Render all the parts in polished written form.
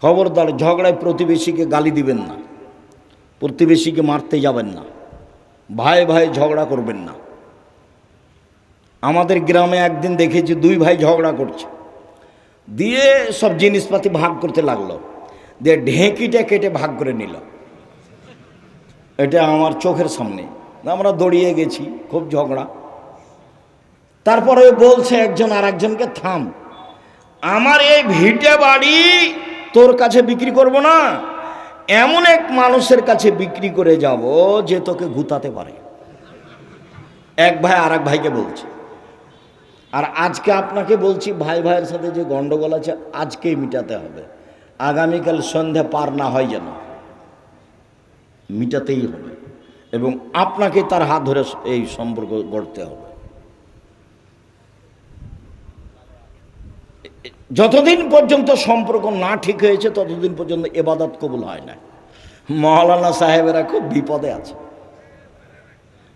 খবরদার ঝগড়ায় প্রতিবেশীকে গালি দিবেন না, প্রতিবেশীকে মারতে যাবেন না, ভাই ভাই ঝগড়া করবেন না। আমাদের গ্রামে একদিন দেখেছি দুই ভাই ঝগড়া করছে, দিয়ে সব জিনিসপাতি ভাগ করতে লাগলো, দিয়ে ঢেঁকিটা কেটে ভাগ করে নিল। এটা আমার চোখের সামনে, আমরা দৌড়িয়ে গেছি, খুব ঝগড়া। তারপরে বলছে একজন আর একজনকে, থাম, আমার এই ভিটে বাড়ি তোর কাছে বিক্রি করব না, এমন এক মানুষের কাছে বিক্রি করে যাব যে তোকে গুতাতে পারে। এক ভাই আর এক ভাইকে বলছে। আর আজকে আপনাকে বলছি, ভাই ভাইয়ের সাথে যে গন্ডগোল আছে আজকেই মিটাতে হবে, আগামীকাল সন্ধ্যা পার না হয় যেন, মিটাতেই হবে, এবং আপনাকে তার হাত ধরে এই সম্পর্ক গড়তে হবে। যতদিন পর্যন্ত সম্পর্ক না ঠিক হয়েছে ততদিন পর্যন্ত ইবাদত কবুল হয় না। মৌলানা সাহেবেরা খুব বিপদে আছে,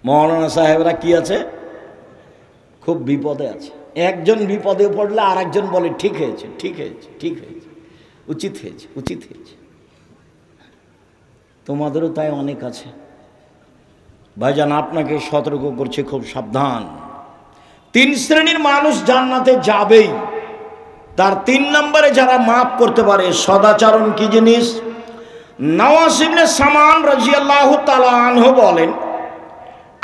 মৌলানা সাহেবরা কি আছে, খুব বিপদে আছে। একজন বিপদে পড়লে আর একজন বলে ঠিক হয়েছে, ঠিক হয়েছে, ঠিক হয়েছে, উচিত হয়েছে, উচিত হয়েছে। তোমাদেরও তাই অনেক আছে। ভাইজান, আপনাকে সতর্ক করছে, খুব সাবধান। 3 শ্রেণীর মানুষ জান্নাতে যাবেই। তার 3 নম্বরে যারা মাফ করতে পারে। সদাচরণ কি জিনিস? নওয়াস ইবনে সামান রাদিয়াল্লাহু তাআলা আনহু বলেন,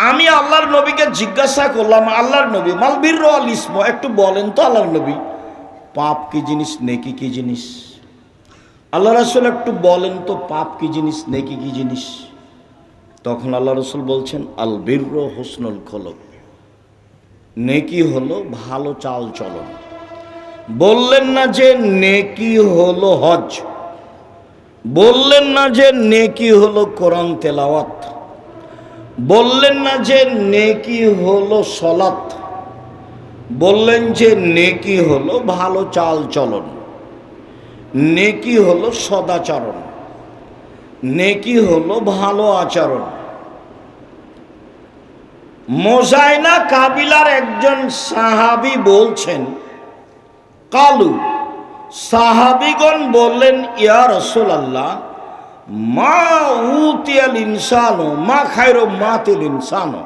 আমি আল্লাহর নবীকে জিজ্ঞাসা করলাম, আল্লাহর নবী, মাল বিররু ওয়াল ইসম, একটু বলেন তো আল্লাহর নবী, পাপ কি জিনিস, নেকি কি জিনিস? আল্লাহ রাসূল একটু বলেন তো, পাপ কি জিনিস, নেকি কি জিনিস? তখন আল্লাহ রাসূল বলছেন, আল বিররু হুসনুল খুলুক, নেকি হলো ভালো চাল চলন। বললেন না যে নেকি হলো হজ, বললেন না যে নেকি হলো কোরআন তেলাওয়াত, বললেন না যে নেকি হলো সালাত, বললেন যে নেকি হলো ভালো চাল চলন, নেকি হলো সদাচরণ, নেকি হলো ভালো আচরণ। মোজাইনা কাবিলার একজন সাহাবী বলছেন, কালু, সাহাবীগণ বললেন, ইয়া রাসূলুল্লাহ, মা উতিয়াল ইনসানু মা খায়রু মাতিল ইনসানু,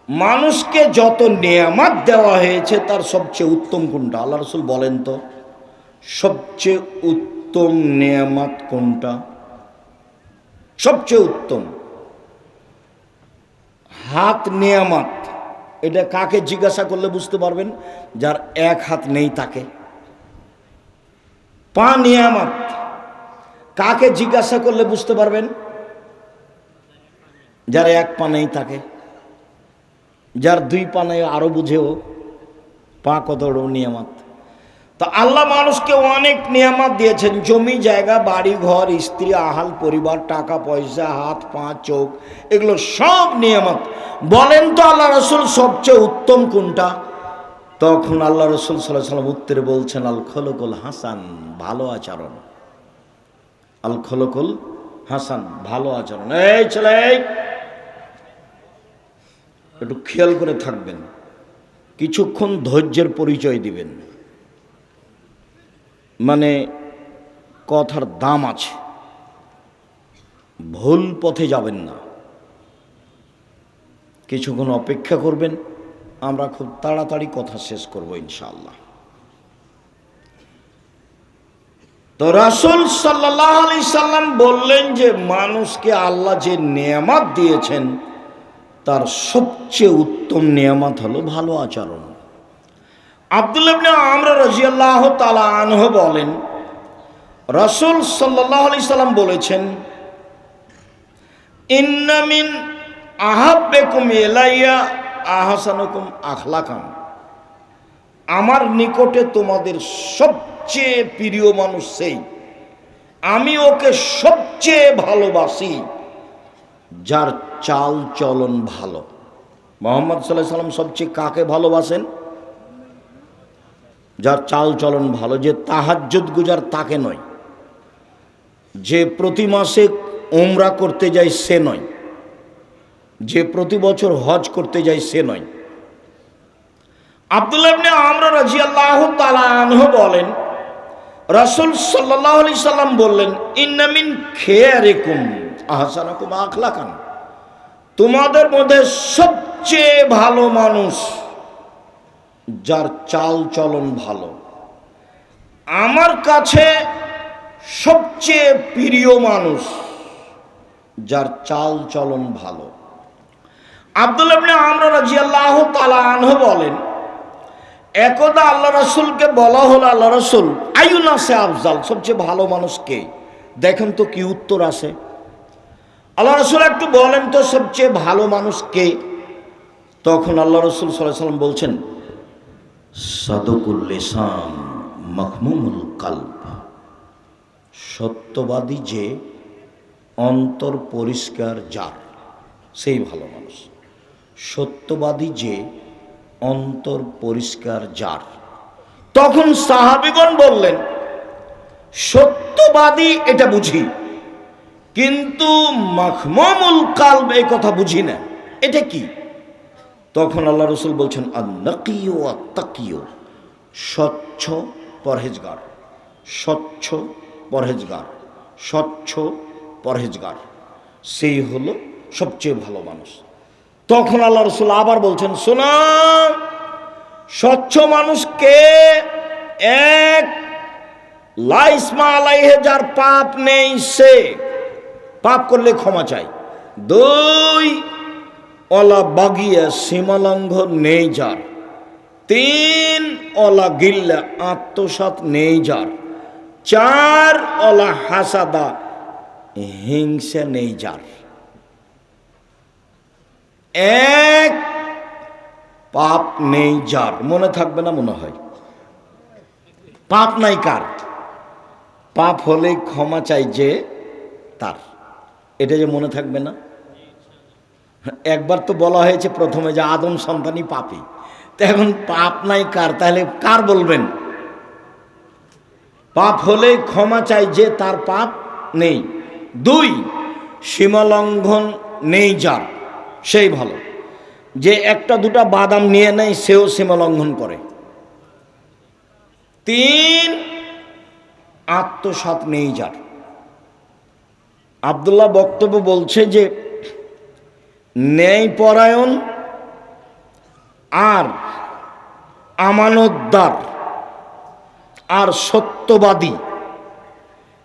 মানুষকে যত নেয়ামত দেওয়া হয়েছে তার সবচেয়ে উত্তম কোনটা? আল্লাহ রাসূল বলেন তো, সবচেয়ে উত্তম নেয়ামত কোনটা? সবচেয়ে উত্তম হাত নেয়ামত। এটা কাকে জিজ্ঞাসা করলে বুঝতে পারবেন? যার এক হাত নেই তাকে। পা নিয়ামত, কাকে জিজ্ঞাসা করলে বুঝতে পারবেন? যার এক পা নেই তাকে। যার 2 পা নেই আরো বুঝেও, পা কত বড় নিয়ামত। তো আল্লাহ মানুষকে অনেক নিয়ামত দিয়েছেন, জমি জায়গা, বাড়ি ঘর, স্ত্রী, আহাল পরিবার, টাকা পয়সা, হাত পা চোখ, এগুলো সব নিয়ামত। বলেন তো আল্লাহ রাসূল সবচেয়ে উত্তম কোনটা? তখন আল্লাহ রাসূল সাল্লাল্লাহু আলাইহি ওয়াসাল্লাম উত্তরে বলছেন, আল খুলুকুল হাসান, ভালো আচরণ। আল খুলুকুল হাসান, ভালো আচরণ। এই ছেলে, একটু খেয়াল করে থাকবেন, কিছুক্ষণ ধৈর্যের পরিচয় দিবেন, মানে কথার দাম আছে, ভুল পথে যাবেন না। কিছুক্ষণ অপেক্ষা করবেন, আমরা খুব তাড়াতাড়ি কথা শেষ করব ইনশাআল্লাহ। তো রাসূল সাল্লাল্লাহু আলাইহি সাল্লাম বললেন যে মানুষকে আল্লাহ যে নেয়ামত দিয়েছেন তার সবচেয়ে উত্তম নেয়ামত হলো ভালো আচরণ। আব্দুল্লাহ ইবনে আমর রাদিয়াল্লাহু তাআলা আনহু বলেন, রাসূল সাল্লাল্লাহু আলাইহি সাল্লাম বলেছেন, ইন্না মিন আহাব্বিকুম ইলাইয়া আহসানুকুম আখলাকান, আমার নিকটে তোমাদের সবচেয়ে প্রিয় মানুষ সেই, আমি ওকে সবচেয়ে ভালোবাসি যার চাল চলন ভালো। মুহাম্মদ সাল্লাল্লাহু আলাইহি সাল্লাম সবচেয়ে কাকে ভালোবাসেন? যার চাল চলন ভালো। যে তাহাজ্জুদ গুজার তাকে নয়, যে প্রতি মাসে উমরা করতে যায় সে নয়, যে প্রতি বছর হজ করতে যায় সে নয়। আব্দুল্লাহ ইবনে আমর রাদিয়াল্লাহু তাআলা আনহু বলেন, রাসূল সাল্লাল্লাহু আলাইহি সাল্লাম বললেন, ইন্না মিন খিয়ারিকুম আহসানাকুম আখলাকান, তোমাদের মধ্যে সবচেয়ে ভালো মানুষ যার চাল চলন ভালো। আমার কাছে সবচেয়ে প্রিয় মানুষ যার চাল চলন ভালো। আব্দুল্লাহ ইবনে আমর রাদিয়াল্লাহু তাআলা আনহু বলেন, একদা আল্লাহ রাসূলকে বলা হলো, আল্লাহ রাসূল আইয়ুনাসে আফজাল, সবচেয়ে ভালো মানুষ কে? দেখেন তো কি উত্তর আসে। আল্লাহ রাসূল একটু বলেন তো সবচেয়ে ভালো মানুষ কে? তখন আল্লাহ রাসূল সাল্লাল্লাহু আলাইহি ওয়াসাল্লাম বলছেন, সাদুকুল লিসান মাহমুমুল কলব, সত্যবাদী যে, অন্তর পরিষ্কার যার, সেই ভালো মানুষ। সত্যবাদী যে, অন্তর পরিষ্কার যার। তখন সাহাবীগণ বললেন, সত্যবাদী এটা বুঝি, কিন্তু মাহমুমুল কলব এই কথা বুঝি না, এটা কি? তখন আল্লাহ রাসূল বলছেন, আন-নাকিয়ু ওয়াত-তাকিয়ু, স্বচ্ছ পরহেজগার, স্বচ্ছ পরহেজগার, স্বচ্ছ পরহেজগার, সেই হলো সবচেয়ে ভালো মানুষ। তখন আল্লাহ রাসূল আবার বলছেন, শোনো, স্বচ্ছ মানুষ কে? এক, লা ইসমা আলাইহি, যার পাপ নেই, সে পাপ করলে ক্ষমা চায়। দুই, অলা বাগিয়া, সীমালঙ্ঘন নেই যার। তিন, অলা গিল্লা, আত্মসাৎ নেই যার। চার, অলা হাসাদা, হিংসা নেই যার। এক, পাপ নেই যার। মনে থাকবে না মনে হয়? পাপ নাই কার? পাপ হলে ক্ষমা চাই যে তার, এটা যে মনে থাকবে না? একবার তো বলা হয়েছে প্রথমে যে আদম সন্তানই পাপী, তো এখন পাপ নাই কার, তাহলে কার বলবেন? পাপ হলে ক্ষমা চাই যে তার পাপ নেই। দুই, সীমালঙ্ঘন নেই যার, সেই ভালো। যে একটা দুটা বাদাম নিয়ে নেয় সেও সীমালঙ্ঘন করে। তিন, আত্মসাৎ নেই যার। আব্দুল্লাহ বক্তব্য বলছে যে ন্যায়পরায়ণ আর আমানতদার আর সত্যবাদী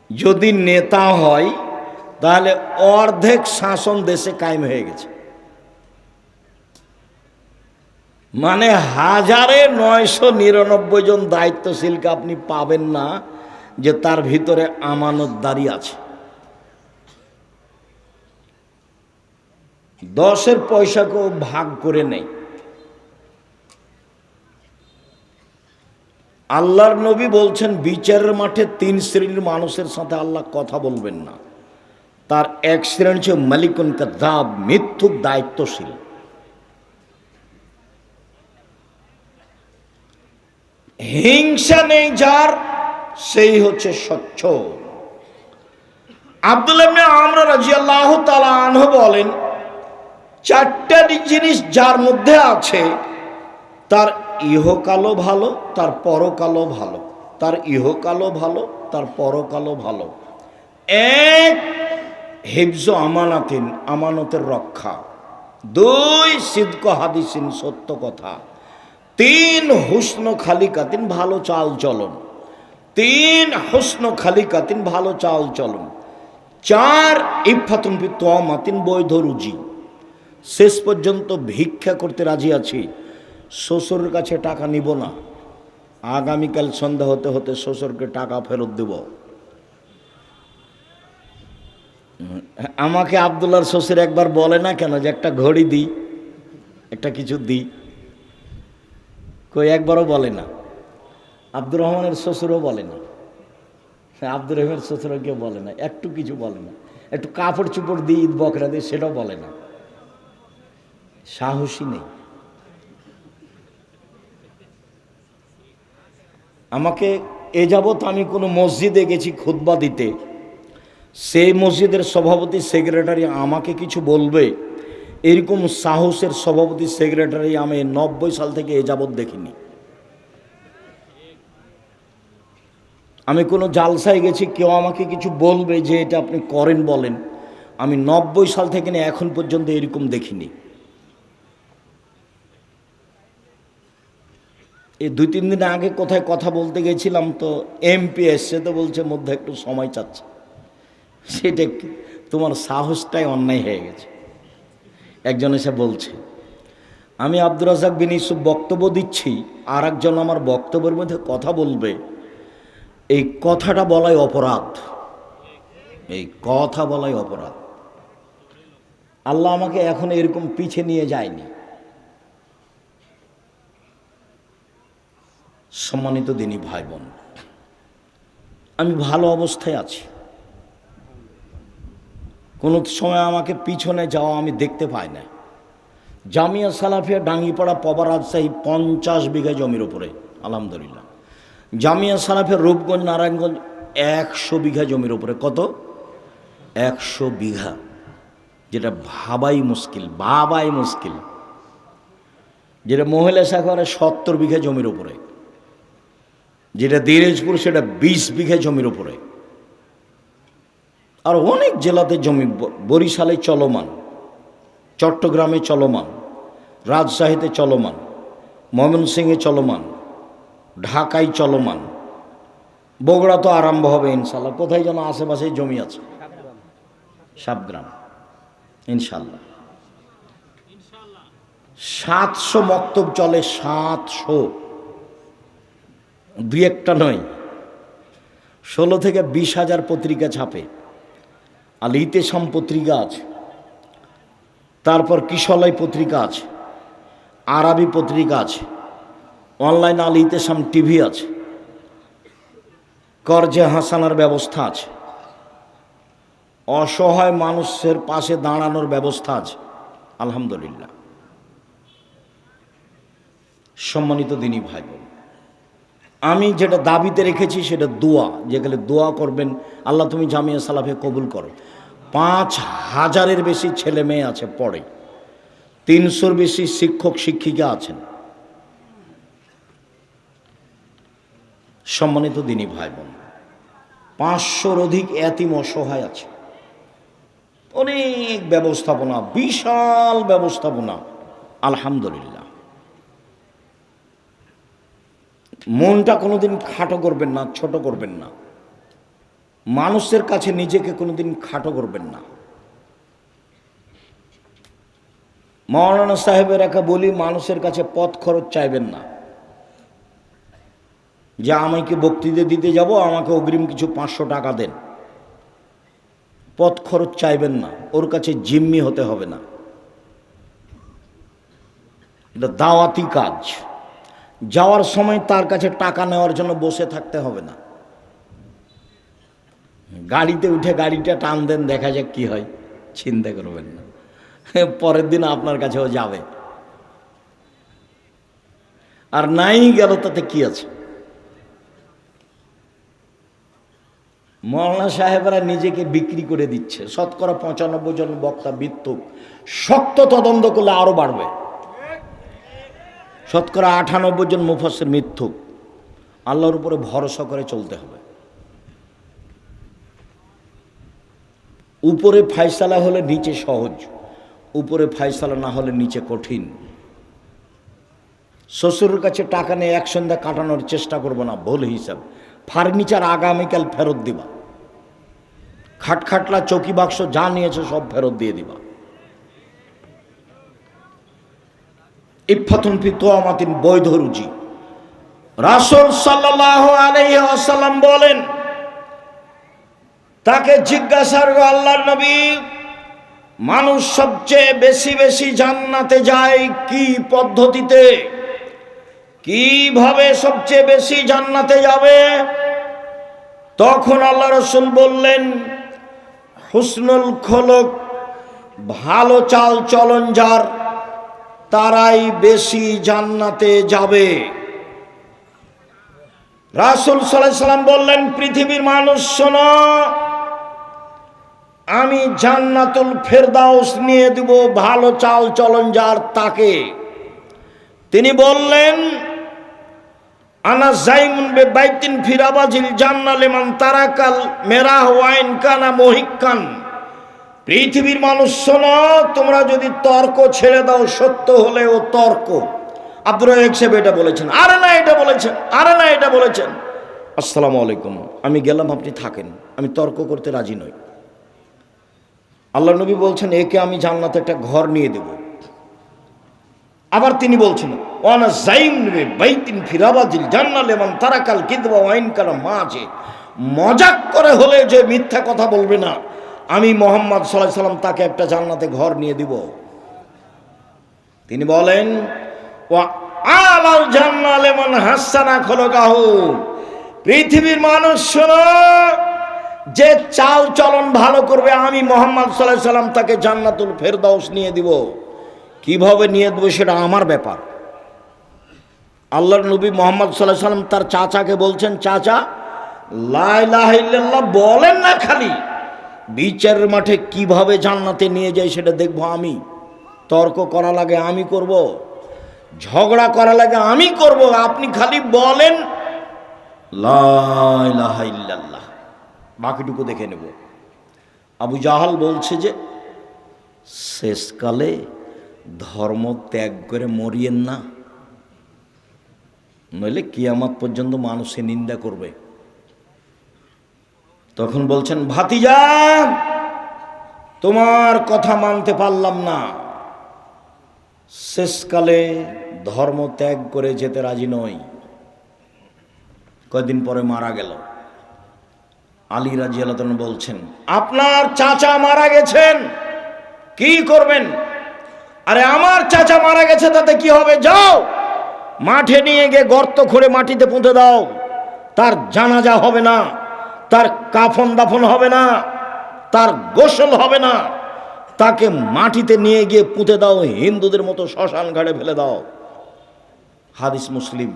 যদি নেতা হয়, তাহলে অর্ধেক শাসন দেশে কায়েম হয়ে গেছে। মানে 1999 জন দায়িত্বশীলকে আপনি পাবেন না যে তার ভিতরে আমানতদারি আছে। 10-এর পয়সাকেও ভাগ করে নেই। আল্লাহর নবী বলছেন, বিচারের মাঠে 3 শ্রেণীর মানুষের সাথে আল্লাহ কথা বলবেন না। তার এক শ্রেণী হচ্ছে মালিকুন কাযাব, মিথ্যুক দায়িত্বশীল। হিংসা নেই যার, সেই হচ্ছে স্বচ্ছ। আব্দুল্লাহ ইবনে আমর রাদিয়াল্লাহু তাআলা আনহু বলেন, 4টা জিনিস যার মধ্যে আছে, তার ইহকালও ভালো, তার পরকালও ভালো। তার ইহকালও ভালো, তার পরকালও ভালো। এক, হিফজ আমানাতিন, আমানতের রক্ষা। 2, সিদক হাদিসিন, সত্য কথা। 3, হুসন খালিকাতিন, ভালো চাল চলন। 3, হুসন খালিকাতিন, ভালো চাল চলন। 4, ইফাতুন ফি তুমাতিন, বৈধ রুজি। শেষ পর্যন্ত ভিক্ষা করতে রাজি আছি, শ্বশুরের কাছে টাকা নিব না, আগামীকাল সন্ধ্যা হতে হতে শ্বশুরকে টাকা ফেরত দেব। আমাকে আব্দুল্লাহর শ্বশুর একবার বলে না কেন যে একটা ঘড়ি দিই, একটা কিছু দিই? কই একবারও বলে না। আব্দুর রহমানের শ্বশুরও বলে না, আব্দুর রহমানের শ্বশুরও কেউ বলে না, একটু কিছু বলে না। একটু কাপড় চুপড় দিই, ঈদ বকরা দিই, সেটাও বলে না। সাহসী নেই। আমাকে এ যাবৎ আমি কোনো মসজিদে গেছি খুতবা দিতে, সেই মসজিদের সভাপতি সেক্রেটারি আমাকে কিছু বলবে, এরকম সাহসের সভাপতি সেক্রেটারি আমি 90 সাল থেকে এ যাবৎ দেখিনি। আমি কোনো জালসায় গেছি, কেউ আমাকে কিছু বলবে যে এটা আপনি করেন বলেন, আমি 90 সাল থেকে নিয়ে এখন পর্যন্ত এরকম দেখিনি। এই 2-3 দিন আগে কোথায় কথা বলতে গেছিলাম, তো এমপি এসছে, তো বলছে মধ্যে একটু সময় চাচ্ছে। সেটা তোমার সাহসটাই অন্যায় হয়ে গেছে। একজন এসে বলছে আমি আব্দুর রাজ্জাক বিন ইউসুফ বক্তব্য দিচ্ছি, আর একজন আমার বক্তব্যের মধ্যে কথা বলবে, এই কথাটা বলাই অপরাধ, এই কথা বলাই অপরাধ। আল্লাহ আমাকে এখন এরকম পিছে নিয়ে যায়নি। সম্মানিত দিনী ভাই বোন, আমি ভালো অবস্থায় আছি। কোনো সময় আমাকে পিছনে যাওয়া আমি দেখতে পাই না। জামিয়া সালাফিয়া ডাঙ্গিপাড়া পবা রাজশাহী 50 বিঘা জমির উপরে আলহামদুলিল্লাহ। জামিয়া সালাফিয়া রূপগঞ্জ নারায়ণগঞ্জ 100 বিঘা জমির উপরে। কত? 100 বিঘা, যেটা ভাবাই মুশকিল। যেটা মহিলা শাখারে 70 বিঘা জমির উপরে, যেটা দিনাজপুর সেটা 20 বিঘা জমির উপরে। আর অনেক জেলাতে জমি, বরিশালে চলমান, চট্টগ্রামে চলমান, রাজশাহীতে চলমান, ময়মনসিংহে চলমান, ঢাকায় চলমান, বগুড়া তো আরম্ভ হবে ইনশাল্লাহ। কোথায় যেন আশেপাশে জমি আছে, সাবগ্রাম ইনশাল্লাহ। 700 মক্তব চলে, 700, 2-1টা নয়, 16 থেকে 20,000 পত্রিকা ছাপে। আল ইতেসাম পত্রিকা আছে, তারপর কিশলয় পত্রিকা আছে, আরবি পত্রিকা আছে, অনলাইন আল ইতেসাম টিভি আছে, করজে হাসানার ব্যবস্থা আছে, অসহায় মানুষের পাশে দাঁড়ানোর ব্যবস্থা আছে আলহামদুলিল্লাহ। সম্মানিত দিনী ভাই বোন, আমি যেটা দাবিতে রেখেছি সেটা দোয়া, যেখানে দোয়া করবেন আল্লাহ তুমি জামিয়া সালাফে কবুল করো। 5,000-এর বেশি ছেলে মেয়ে আছে পড়ে, 300-র বেশি শিক্ষক শিক্ষিকা আছেন। সম্মানিত দিনী ভাই বোন, 500-র অধিক এতিম অসহায় আছে। অনেক ব্যবস্থাপনা, বিশাল ব্যবস্থাপনা আলহামদুলিল্লাহ। মনটা কোনোদিন খাটো করবেন না, ছোট করবেন না। মানুষের কাছে নিজেকে কোনোদিন খাটো করবেন না। মাওলানা সাহেবের একা বলি, মানুষের কাছে পথ খরচ চাইবেন না, যে আমাকে বক্তৃতা দিতে যাব, আমাকে অগ্রিম কিছু 500 টাকা দেন। পথ খরচ চাইবেন না, ওর কাছে জিম্মি হতে হবে না। এটা দাওয়াতি কাজ। যাওয়ার সময় তার কাছে টাকা নেওয়ার জন্য বসে থাকতে হবে না। গাড়িতে উঠে গাড়িটা টান দেন, দেখা যাক কি হয়, চিন্তা করবেন না, পরের দিন আপনার কাছেও যাবে। আর নাই গেল তাতে কি আছে। মাওলানা সাহেবরা নিজেকে বিক্রি করে দিচ্ছে। শতকরা 95 জন বক্তা মিথ্যুক, শক্ত তদন্ত করলে আরো বাড়বে। শতকরা 98 জন মুফাসসির মিথ্যুক। আল্লাহর উপরে ভরসা করে চলতে হবে। উপরে ফায়সালা হলে নিচে সহজ, উপরে ফায়সালা না হলে নিচে কঠিন। শ্বশুরের কাছে টাকা নিয়ে এক সন্ধ্যা কাটানোর চেষ্টা করবো না, ভুল হিসাব। ফার্নিচার আগামীকাল ফেরত দিবা, খাটখাটলা চৌকি বাক্স যা নিয়েছে সব ফেরত দিয়ে দিবা। ইফাতুন ফি তুয়ামাতিন, বৈধ রুজি। রাসূল সাল্লাল্লাহু আলাইহি ওয়াসাল্লাম বলেন, তাকে জিজ্ঞাসা করল, আল্লাহর নবী, মানুষ সবচেয়ে বেশি বেশি জান্নাতে যায় কি পদ্ধতিতে, কিভাবে সবচেয়ে বেশি জান্নাতে যাবে? তখন আল্লাহ রাসূল বললেন, হুসনুল খুলুক, ভালো চাল চলন যার, তারাই বেশি জান্নাতে যাবে। রাসূল সাল্লাল্লাহু আলাইহি সাল্লাম বললেন, পৃথিবীর মানুষ শোনো, আমি জান্নাতুল ফেরদাউস নিয়ে দেব ভালো চাল চলন যার তাকে। তিনি বললেন, আনা জাইমুন বে বাইতিন ফিরাবাজিল জান্নাহ লিমান তারাকাল মেরাহ ওয়াইন কানা মুহিক্কান। পৃথিবীর মানুষ শোনো, তোমরা যদি তর্ক ছেড়ে দাও, সত্য হলেও তর্ক। আব্দুর রাজ্জাক সাহেব এটা বলেছেন, আরে না এটা বলেছেন, আরে না এটা বলেছেন। আসসালামু আলাইকুম, আমি গেলাম, আপনি থাকেন, আমি তর্ক করতে রাজি নই। আল্লাহ নবী বলছেন একে আমি জান্নাতে একটা ঘর নিয়ে দেব। আবার তিনি বলছেন ওয়ানা জাইম বে বাইতিন ফিরাবাজিল জান্নাহ লিমান তারাকাল কিযবা ওয়াইন কানা মাঝে। মজাক করে হলে যে মিথ্যা কথা বলবে না, আমি মুহাম্মদ সাল্লাল্লাহু আলাইহি সাল্লাম তাকে একটা জান্নাতে ঘর নিয়ে দিব। তিনি বলেন ওয়া আলাল জান্নাহ লিমান হাসানা খুলুকাহু। পৃথিবীর মানুষ শোনো, যে চাল চলন ভালো করবে আমি মুহাম্মদ সাল্লাল্লাহু আলাইহি সাল্লাম তাকে জান্নাতুল ফেরদাউস নিয়ে দিব। কিভাবে নিয়ে দেবো সেটা আমার ব্যাপার। আল্লাহর নবী মুহাম্মদ সাল্লাল্লাহু আলাইহি সাল্লাম তার চাচাকে বলছেন, চাচা লা ইলাহা ইল্লাল্লাহ বলেন না, খালি বিচারের মাঠে কিভাবে জান্নাতে নিয়ে যায় সেটা দেখবো আমি। তর্ক করা লাগে আমি করব, ঝগড়া করা লাগে আমি করব, আপনি খালি বলেন লা ইলাহা ইল্লাল্লাহ, বাকিটুকু দেখে নেব। আবু জাহাল বলছে যে শেষকালে ধর্ম ত্যাগ করে মরিয়েন না, নইলে কিয়ামত পর্যন্ত মানুষে নিন্দা করবে। তখন বলছেন ভাতিজা তোমার কথা মানতে পারলাম না, শেষকালে ধর্ম ত্যাগ করে যেতে রাজি নই। কয়েকদিন পরে মারা গেল। আলী রাদিয়াল্লাহু আনহু বলছেন আপনার চাচা মারা গেছেন, কি করবেন? আরে আমার চাচা মারা গেছে তাতে কি হবে, যাও মাঠে নিয়ে গিয়ে গর্ত খুঁড়ে মাটিতে পুঁতে দাও, তার জানাজা হবে না, তার কাফন দাফন হবে না, তার গোসল হবে না, তাকে মাটিতে নিয়ে গিয়ে পুঁতে দাও, হিন্দুদের মতো শ্মশান ঘাটে ফেলে দাও। হাদিস মুসলিম।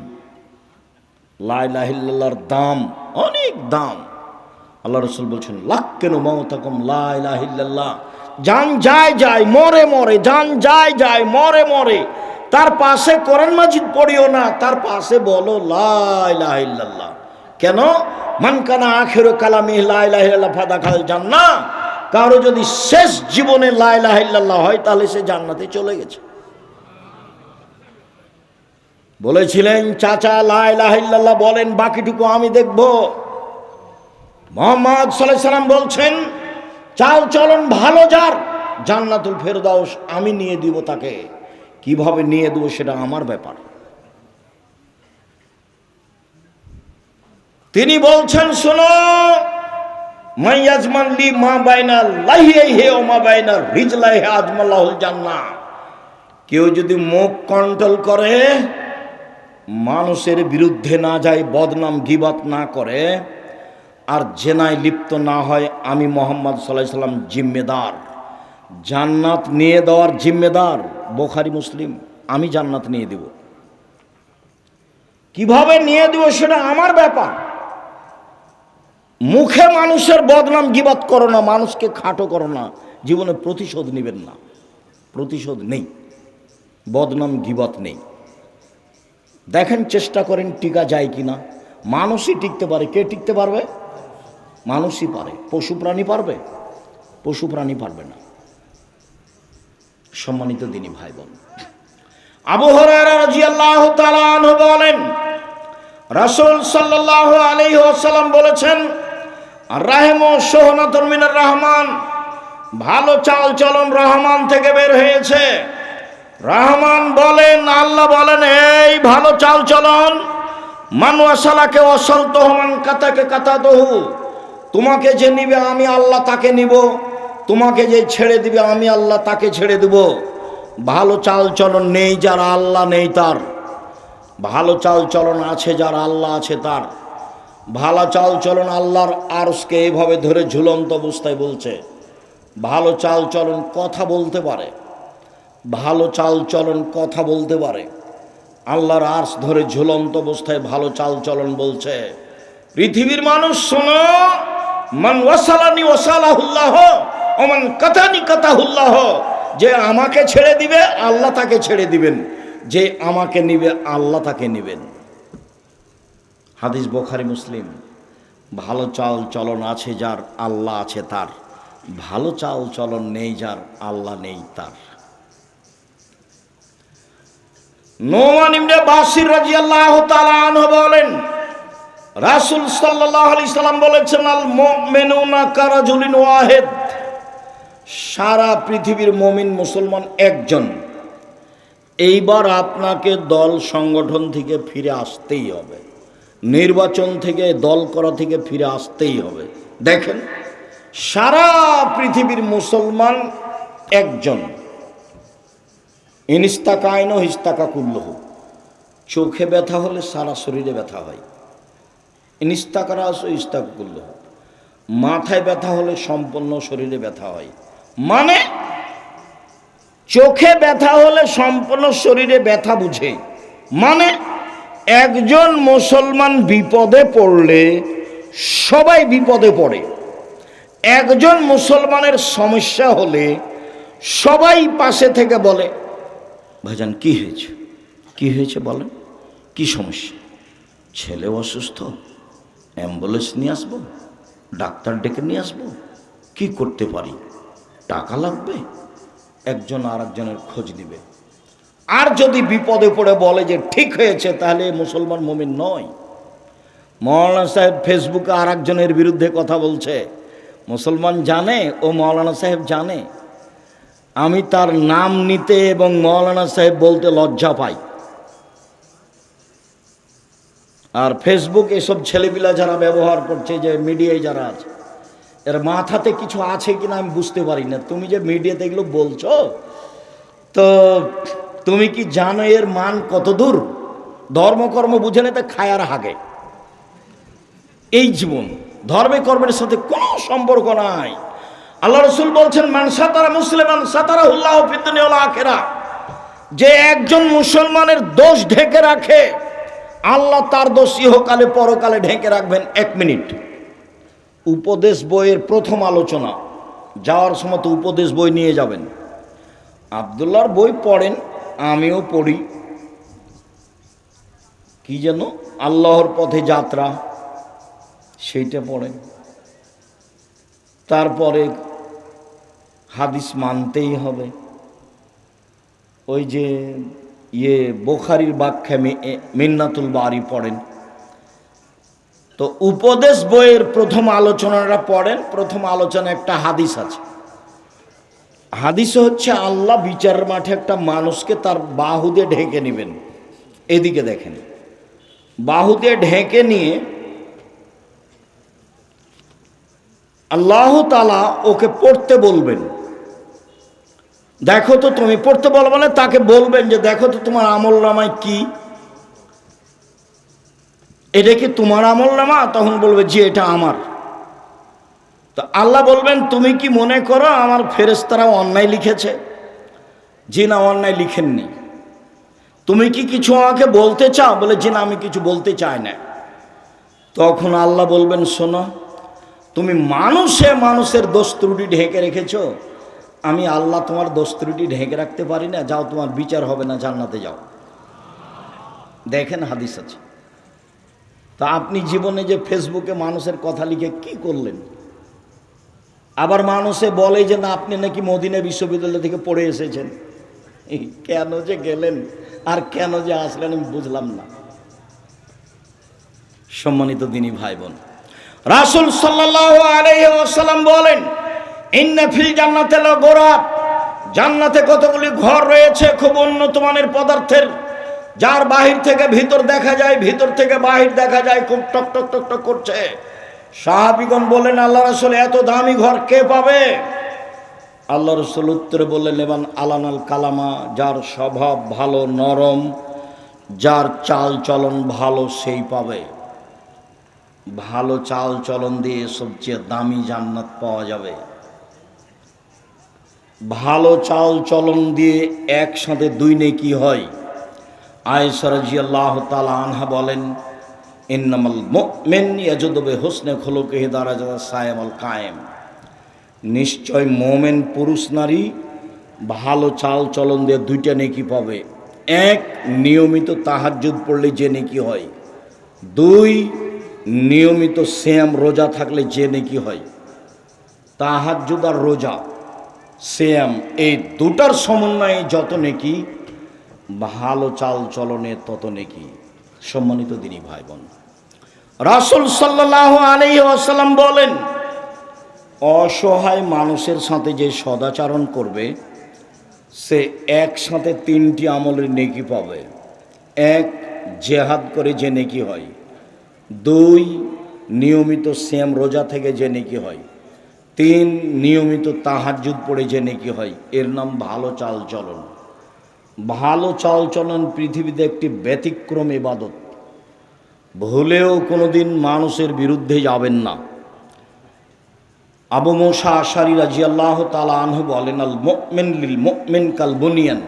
লা ইলাহা ইল্লাল্লাহর দাম অনেক দাম। আল্লাহ রাসূল বলছেন লাক্কিনু মাউতাকুম লা ইলাহা ইল্লাল্লাহ। জান যায় যায় মরে মরে, জান যায় যায় মরে মরে, তার পাশে কোরআন মাজিদ পড়িও না, তার পাশে বলো লা ইলাহা ইল্লাল্লাহ। কেন? মান কানা আখিরু কালামি লা ইলাহা ইল্লাল্লাহ ফাদাখাল জান্নাহ। কারো যদি শেষ জীবনে লা ইলাহা ইল্লাল্লাহ হয় তাহলে সে জান্নাতে চলে গেছে। বলেছিলেন চাচা লা ইলাহা ইল্লাল্লাহ বলেন, বাকিটুকু আমি দেখব। মুহাম্মদ সাল্লাল্লাহু আলাইহি সাল্লাম বলছেন চাল চলন ভালো যার, জান্নাতুল ফেরদাউস আমি নিয়ে দিব তাকে। কিভাবে নিয়ে দেবো সেটা আমার ব্যাপার। তিনি বলছেন শোনো, মাইয়াজমান লি মা বাইনা লাহিহি ওয়া মা বাইনা রিজলাহি আজমাল্লাহুল জান্নাহ। কেউ যদি মুখ কন্ট্রোল করে, মানুষের বিরুদ্ধে না যায়, বদনাম গীবত না করে, আর জেনায় লিপ্ত না হয়, আমি মুহাম্মদ সাল্লাল্লাহু আলাইহি সাল্লাম জিম্মেদার, জান্নাত নিয়ে দেওয়ার জিম্মেদার। বুখারী মুসলিম। আমি জান্নাত নিয়ে দেব। কিভাবে নিয়ে দেব সেটা আমার ব্যাপার। মুখে মানুষের বদনাম গীবত করো না, মানুষকে খাটো করো না, জীবনে প্রতিশোধ নেবেন না। প্রতিশোধ নেই, বদনাম গীবত নেই। দেখেন চেষ্টা করেন টিকা যায় কিনা। মানুষই টিকতে পারে, কে টিকতে পারবে? মানুষই পারে। পশু প্রাণী পারবে? পশু প্রাণী পারবে না। সম্মানিত দিনী ভাই বোন, আবু হুরায়রা রাদিয়াল্লাহু তাআলা আনহু বলেন রাসূল সাল্লাল্লাহু আলাইহি ওয়াসাল্লাম বলেছেন রাহিমু শুহনাতুন মিনার রহমান, ভালো চাল চলন রহমান থেকে বের হয়েছে। রহমান বলেন, আল্লাহ বলেন এই ভালো চাল চলন মান ওয়াসালাকে ওয়াসালতুহু মান কাতাকে কাতাতুহু। তোমাকে যে নিবে আমি আল্লাহ তাকে নিব, তোমাকে যে ছেড়ে দিবে আমি আল্লাহ তাকে ছেড়ে দেব। ভালো চাল চলন নেই যার আল্লাহ নেই তার, ভালো চাল চলন আছে যার আল্লাহ আছে তার। ভালো চাল চলন আল্লাহর আরশকে এইভাবে ধরে ঝুলন্ত অবস্থায় বলছে। ভালো চাল চলন কথা বলতে পারে, ভালো চাল চলন কথা বলতে পারে। আল্লাহর আরশ ধরে ঝুলন্ত অবস্থায় ভালো চাল চলন বলছে। পৃথিবীর মানুষ শোনো, মান ওয়াসালানি ওয়াসালাহুল্লাহ ওয়া মান কাতানি কাতাহুল্লাহ। যে আমাকে ছেড়ে দিবে আল্লাহ তাকে ছেড়ে দিবেন, যে আমাকে নিবে আল্লাহ তাকে নিবেন। হাদিস বুখারী মুসলিম। ভালো চাল চলন আছে যার, আল্লাহ আছে তার। ভালো চাল চলন নেই যার, আল্লাহ নেই তার। নোমান ইবনে বাশির রাদিয়াল্লাহু তাআলা আনহু বলেন, রাসূল সাল্লাল্লাহু আলাইহি সাল্লাম বলেছেন, আল মুমিনুনা কারাজুলিন ওয়াহিদ, সারা পৃথিবীর মুমিন মুসলমান একজন। এইবার আপনাকে দল সংগঠন থেকে ফিরে আসতেই হবে, নির্বাচন থেকে, দল করা থেকে ফিরে আসতেই হবে। দেখেন, সারা পৃথিবীর মুসলমান একজন। ইনিস্তাকাইন হিস্তাকা কুল্লহ, চোখে ব্যথা হলে সারা শরীরে ব্যথা হয়। ইনিস্তাকারা আসো ইস্তাকা কুল্লহ, মাথায় ব্যথা হলে সম্পূর্ণ শরীরে ব্যথা হয়। মানে চোখে ব্যথা হলে সম্পূর্ণ শরীরে ব্যথা বুঝে। মানে একজন মুসলমান বিপদে পড়লে সবাই বিপদে পড়ে। একজন মুসলমানের সমস্যা হলে সবাই পাশে থেকে বলে, ভাইজান কি হয়েছে, কি হয়েছে বলেন, কি সমস্যা? ছেলে অসুস্থ, অ্যাম্বুলেন্স নিয়ে আসবো, ডাক্তার ডেকে নিয়ে আসবো, কি করতে পারি, টাকা লাগবে, একজন আর একজনের খোঁজ দিবে। আর যদি বিপদে পড়ে বলে যে ঠিক হয়েছে, তাহলে মুসলমান মুমিন নয়। মৌলানা সাহেব ফেসবুকে আর একজনের বিরুদ্ধে কথা বলছে, মুসলমান জানে ও মৌলানা সাহেব জানে। আমি তার নাম নিতে এবং মৌলানা সাহেব বলতে লজ্জা পাই। আর ফেসবুক এসব ছেলেপিলা যারা ব্যবহার করছে, যে মিডিয়ায় যারা আছে, এর মাথাতে কিছু আছে কিনা আমি বুঝতে পারি না। তুমি যে মিডিয়াতে এগুলো বলছো, তো তুমি কি জানো এর মান কত দূর? ধর্মকর্ম বুঝে নেতে খায়ার হাগে। এই জীবন ধর্মে কর্মের সাথে কোনো সম্পর্ক নাই। আল্লাহ রাসূল বলছেন, মান সাতারা মুসলিমান সাতারাহুল্লাহু ফিদ দুনিয়া ওয়াল আখিরাহ, যে একজন মুসলমানের দোষ ঢেকে রাখে, আল্লাহ তার দোষ ইহকালে পরকালে ঢেকে রাখবেন। 1 মিনিট, উপদেশ বইয়ের প্রথম আলোচনা, যাওয়ার সময় তো উপদেশ বই নিয়ে যাবেন। আব্দুল্লাহর বই পড়েন, আমিও পড়ি। কি যেন আল্লাহর পথে যাত্রা, সেইটা পড়েন। তারপরে হাদিস মানতেই হবে। ওই যে বুখারীর ব্যাখ্যা মিন্নাতুল বারি পড়েন। তো উপদেশ বইয়ের প্রথম আলোচনাটা পড়েন। প্রথম আলোচনা একটা হাদিস আছে। হাদিস হচ্ছে, আল্লাহ বিচারের মাঠে একটা মানুষকে তার বাহু দিয়ে ঢেকে নেবেন। এদিকে দেখেন, বাহু দিয়ে ঢেকে নিয়ে আল্লাহ তাআলা ওকে পড়তে বলবেন। দেখো তো, তুমি পড়তে বলবে না, তাকে বলবেন যে দেখো তো তোমার আমল নামায় কি, এটা কি তোমার আমল নামা? তখন বলবে জি এটা আমার। তো আল্লাহ বলবেন, তুমি কি মনে করো আমার ফেরেশতারা অন্যায় লিখেছে? জি না, অন্যায় লিখেননি। তুমি কি কিছু আমাকে বলতে চাও? বলে জি না, আমি কিছু বলতে চাই না। তখন আল্লাহ বলবেন, শোনো, তুমি মানুষের দোষ ত্রুটি ঢেকে রেখেছো, আমি আল্লাহ তোমার দোষ ত্রুটি ঢেকে রাখতে পারি না, যাও তোমার বিচার হবে না, জান্নাতে যাও। দেখেন হাদিস আছে। তা আপনি জীবনে যে ফেসবুকে মানুষের কথা লিখে কি করলেন? আবার মানুষে বলে যে না, আপনি নাকি মদিনা বিশ্ববিদ্যালয় থেকে পড়ে এসেছেন। কেন যে গেলেন আর কেন যে আসলেন আমি বুঝলাম না। সম্মানিত দিনী ভাই বোন, রাসূল সাল্লাল্লাহু আলাইহি ওয়াসাল্লাম বলেন, ইন্না ফিল জান্নাতি লাগুরাব, জান্নাতে কতগুলি ঘর রয়েছে খুব উন্নত মানের পদার্থের, যার বাহির থেকে ভিতর দেখা যায়, ভিতর থেকে বাহির দেখা যায়, খুব টক টক টক টক করছে। সাহাবীগণ বলেন, আল্লাহ রাসূল এত দামি ঘর কে পাবে? আল্লাহ রাসূল উত্তরে বললেন, এবার আলানাল কালামা, যার স্বভাব ভালো নরম, যার চাল চলন ভালো সেই পাবে। ভালো চাল চলন দিয়ে সবচেয়ে দামি জান্নাত পাওয়া যাবে। ভালো চাল চলন দিয়ে একসাথে 2 নেকি হয়। আয়েশা রাদিয়াল্লাহু তাআলা আনহা বলেন, ইন্নামাল মুমিন ইয়াজুদু বিহুসনি খুলুকিহি দারাজাতাস সায়ামুল কায়েম, নিশ্চয় মুমিন পুরুষ নারী ভালো চাল চলন দিয়ে 2টা নেকি পাবে। 1, নিয়মিত তাহাজ্জুদ পড়লে যে নেকি হয়, 2 নিয়মিত সিয়াম রোজা থাকলে যে নেকি হয়। তাহাজ্জুদ আর রোজা সিয়াম এই দুটার সমন্বয়ে যত নেকি, ভালো চাল চলনে তত নেকি। সম্মানিত দিনী ভাই বোন, রাসূল সাল্লাল্লাহু আলাইহি ওয়াসাল্লাম বলেন, অসহায় মানুষের সাথে যে সদাচরণ করবে সে একসাথে 3টি আমলের নেকি পাবে। 1, জেহাদ করে যে নেকি হয়। 2, নিয়মিত সিয়াম রোজা থেকে যে নেকি হয়। 3, নিয়মিত তাহাজ্জুদ পড়ে যে নেকি হয়। এর নাম ভালো চাল চলন। ভালো চাল চলন পৃথিবীতে একটি ব্যতিক্রম ইবাদত। ভুলেও কোনোদিন মানুষের বিরুদ্ধে যাবেন না। আবু মুসা আশারী রাদিয়াল্লাহু তাআলা আনহু বলেন, আল মুমিন লিল মুমিন কাল বুনিয়ান।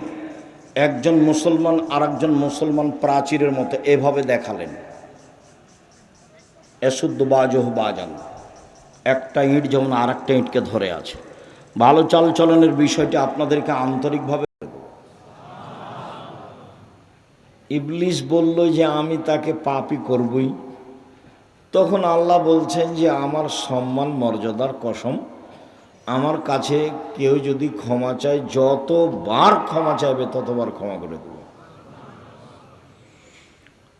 একজন মুসলমান আরেকজন মুসলমান প্রাচীরের মতো, এভাবে দেখালেন। এসুদ্দু বাজহু বাজান, একটা ইঁট যেমন আর একটা ইঁটকে ধরে আছে। ভালো চাল চলনের বিষয়টি আপনাদেরকে আন্তরিকভাবে, ইবলিস বলল যে আমি তাকে পাপী করবই। তখন আল্লাহ বলছেন যে আমার সম্মান মর্যাদার কসম, আমার কাছে কেউ যদি ক্ষমা চায়, যতবার ক্ষমা চাইবে ততবার ক্ষমা করে দেব।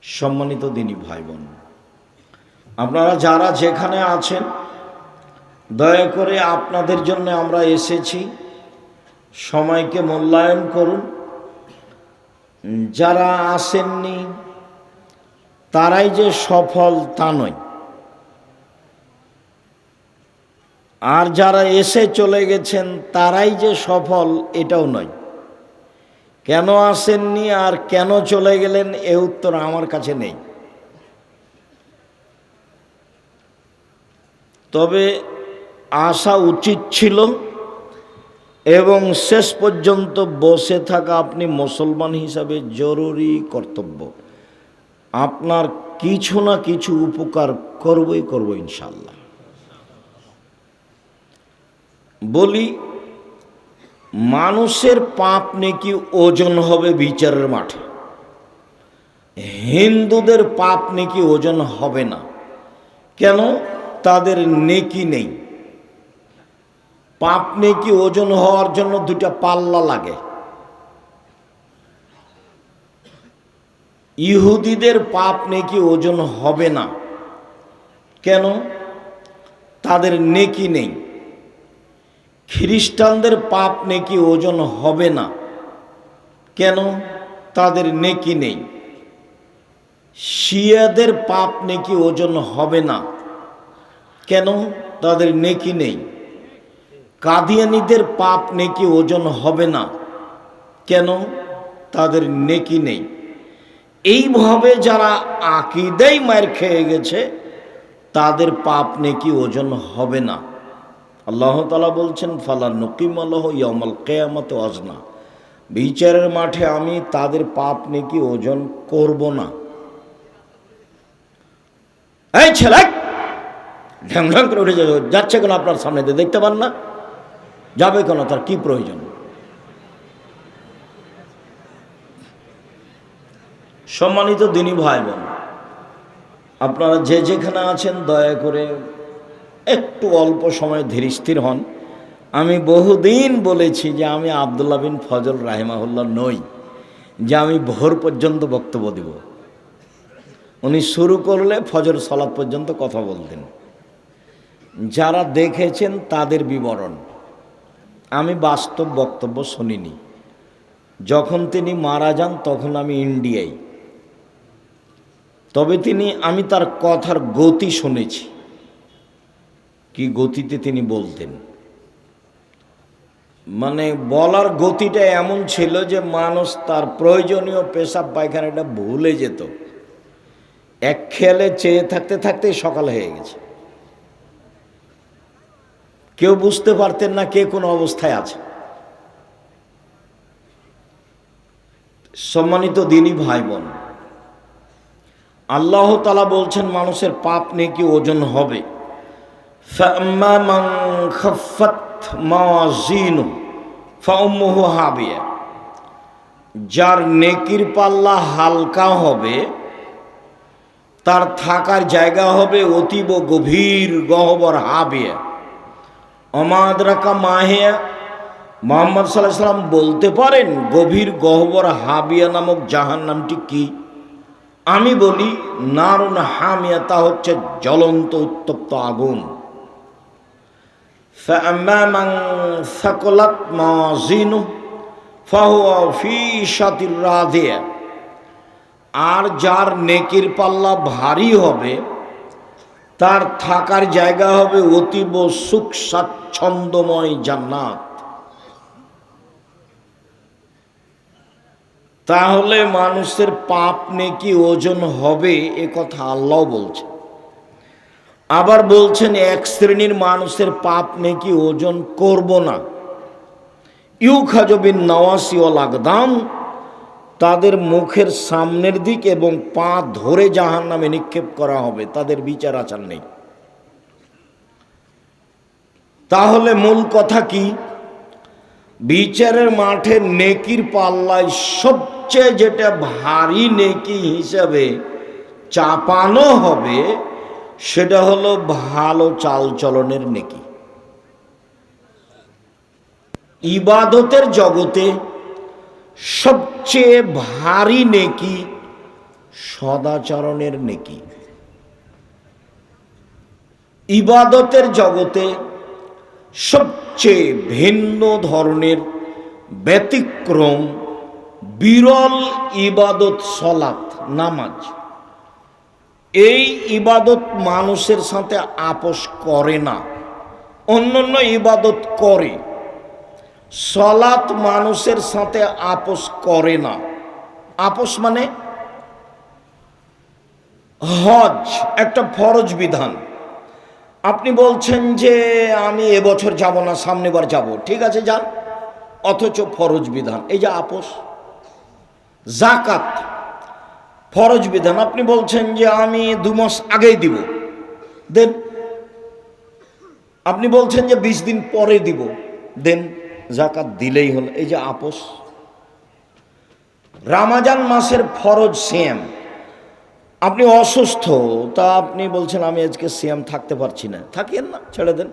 সম্মানিত দিনী ভাই বোন, আপনারা যারা যেখানে আছেন, দয়া করে আপনাদের জন্য আমরা এসেছি, সময়কে মূল্যায়ন করুন। যারা আসেননি তারাই যে সফল তা নয়, আর যারা এসে চলে গেছেন তারাই যে সফল এটাও নয়। কেন আসেননি আর কেন চলে গেলেন এ উত্তর আমার কাছে নেই। তবে আসা উচিত ছিল এবং শেষ পর্যন্ত বসে থাকা আপনি মুসলমান হিসাবে জরুরি কর্তব্য। আপনার কিছু না কিছু উপকার করবই করব ইনশাআল্লাহ। বলি, মানুষের পাপ নেকি ওজন হবে বিচারের মাঠে। হিন্দুদের পাপ নেকি ওজন হবে না। কেন? তাদের নেকি নেই। পাপ নেকি ওজন হওয়ার জন্য 2টা পাল্লা লাগে। ইহুদিদের পাপ নেকি ওজন হবে না। কেন? তাদের নেকি নেই। খ্রিস্টানদের পাপ নেকি ওজন হবে না। কেন? তাদের নেকি নেই। শিয়াদের পাপ নেকি ওজন হবে না। কেন? তাদের নেকি নেই। কাদিয়ানীদের পাপ নেকি ওজন হবে না। কেন? তাদের নেকি নেই। এইভাবে যারা আকীদায় মার খেয়ে গেছে তাদের পাপ নেকি ওজন হবে না। আল্লাহ তাআলা বলছেন, ফালা নুকিমু লাহু ইয়াউমাল কিয়ামাতি ওয়াজনা। বিচারের মাঠে আমি তাদের পাপ নেকি ওজন করব না। এই ছেলে ঢ্যাং ঢ্যাং করে উঠে যাচ্ছে কেন? আপনার সামনে দিয়ে দেখতে পান না? যাবে কেন? তার কি প্রয়োজন? সম্মানিত দিনী ভাই বোন, আপনারা যে যেখানে আছেন দয়া করে একটু অল্প সময় ধীরস্থির হন। আমি বহুদিন বলেছি যে আমি আব্দুল্লাহ বিন ফজল রাহিমাহুল্লাহ নই যে আমি ভোর পর্যন্ত বক্তব্য দেব। উনি শুরু করলে ফজর সালাত পর্যন্ত কথা বলতেন। যারা দেখেছেন তাদের বিবরণ, আমি বাস্তব বক্তব্য শুনিনি। যখন তিনি মারা যান তখন আমি ইন্ডিয়ায়, তবে আমি তার কথার গতি শুনেছি, কি গতিতে তিনি বলতেন। মানে বলার গতিটা এমন ছিল যে মানুষ তার প্রয়োজনীয় পেশাব পায়খানাটা ভুলে যেত। এক খেয়ালে চেয়ে থাকতে থাকতেই সকাল হয়ে গেছে। কেউ বুঝতে পারতেন না কে কোন অবস্থায় আছে। সম্মানিত দিনী ভাই বোন, আল্লাহ তাআলা বলছেন মানুষের পাপ নেকি ওজন হবে। ফাম্মা মান খাফফাত মাওয়াজিনু ফাউম্মুহু হাবিয়া। যার নেকির পাল্লা হালকা হবে তার থাকার জায়গা হবে অতীব গভীর গহ্বর হাবিয়া। অমাদরাকা মাহিয়া, মুহাম্মদ সাল্লাল্লাহু আলাইহি সাল্লাম বলতে পারেন গভীর গহ্বর হাবিয়া নামক জাহান্নামটি কি? আমি বলি নারুন হামিয়া, তা হচ্ছে জ্বলন্ত উত্তপ্ত আগুন। ফাআম্মা মান সাকালাত মাওয়াজিনুহু ফাহুয়া ফি শাতির রাদিয়া, আর যার নেকির পাল্লা ভারী হবে তার থাকার জায়গা হবে অতীব সুখ স্বাচ্ছন্দ্যময় জান্নাত। তাহলে মানুষের পাপ নেকি ওজন হবে, এ কথা আল্লাহ বলছেন। আবার বলছেন এক শ্রেণীর মানুষের পাপ নেকি ওজন করব না। ইউখাযু বিন নাওয়াসি ওয়াল আকদাম, তাদের মুখের সামনের দিক এবং পা ধরে জাহান্নামে নিক্ষেপ করা হবে, তাদের বিচার আচার নেই। তাহলে মূল কথা কি? বিচারের মাঠে নেকির পাল্লায় সবচেয়ে যেটা ভারী নেকি হিসাবে চাপানো হবে সেটা হলো ভালো চালচলনের নেকি। ইবাদতের জগতে সবচেয়ে ভারী নেকি সদাচরণের নেকি। ইবাদতের জগতে সবচেয়ে ভিন্ন ধরনের ব্যতিক্রম বিরল ইবাদত সলাত, নামাজ। এই ইবাদত মানুষের সাথে আপোষ করে না, অন্যান্য ইবাদত করে। সলাত মানুষের সাথে আপোষ করে না। আপোষ মানে হজ একটা ফরজ বিধান, আপনি বলছেন যে আমি এবছর যাব না, সামনেবার যাব, ঠিক আছে যান, অথচ ফরজ বিধান, এই যে আপোষ। যাকাত ফরজ বিধান, আপনি বলছেন যে আমি 2 মাস আগেই দিব, দেন। আপনি বলছেন যে 20 দিন পরে দিব, দেন, যাকাত দিলেই হলো, এই যে আপোষ। রমজান মাসের ফরজ সিয়াম, আপনি অসুস্থ, তা আপনি বলছেন আমি আজকে সিয়াম থাকতে পারছি না, থাকিয়েন না, ছেড়ে দেন,